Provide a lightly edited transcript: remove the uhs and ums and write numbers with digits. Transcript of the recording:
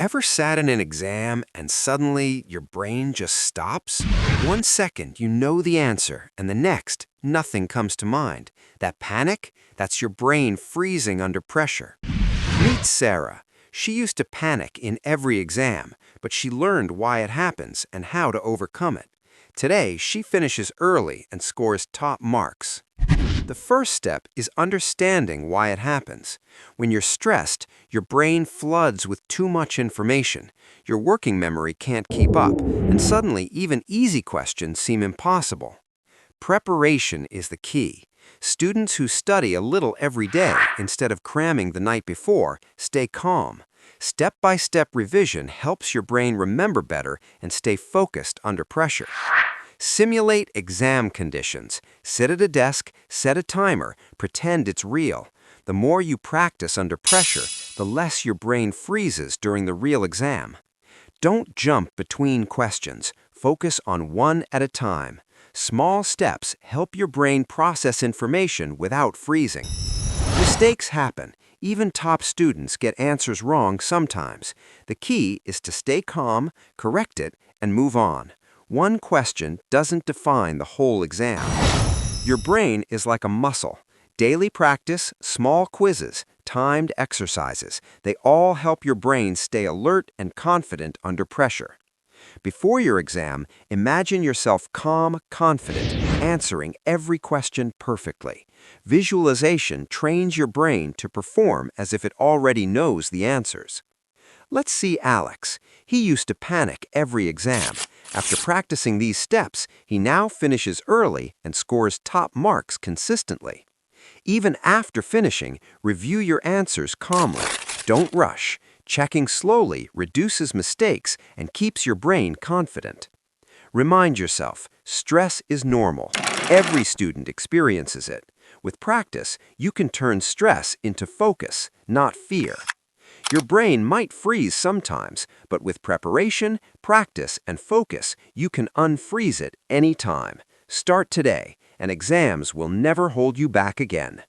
Ever sat in an exam and suddenly your brain just stops? 1 second you know the answer, and the next, nothing comes to mind. That panic? That's your brain freezing under pressure. Meet Sarah. She used to panic in every exam, but she learned why it happens and how to overcome it. Today, she finishes early and scores top marks. The first step is understanding why it happens. When you're stressed, your brain floods with too much information. Your working memory can't keep up, and suddenly even easy questions seem impossible. Preparation is the key. Students who study a little every day instead of cramming the night before stay calm. Step-by-step revision helps your brain remember better and stay focused under pressure. Simulate exam conditions. Sit at a desk, set a timer, pretend it's real. The more you practice under pressure, the less your brain freezes during the real exam. Don't jump between questions. Focus on one at a time. Small steps help your brain process information without freezing. Mistakes happen. Even top students get answers wrong sometimes. The key is to stay calm, correct it, and move on. One question doesn't define the whole exam. Your brain is like a muscle. Daily practice, small quizzes, timed exercises, they all help your brain stay alert and confident under pressure. Before your exam, imagine yourself calm, confident, answering every question perfectly. Visualization trains your brain to perform as if it already knows the answers. Let's see Alex. He used to panic every exam. After practicing these steps, he now finishes early and scores top marks consistently. Even after finishing, review your answers calmly. Don't rush. Checking slowly reduces mistakes and keeps your brain confident. Remind yourself, stress is normal. Every student experiences it. With practice, you can turn stress into focus, not fear. Your brain might freeze sometimes, but with preparation, practice, and focus, you can unfreeze it anytime. Start today, and exams will never hold you back again.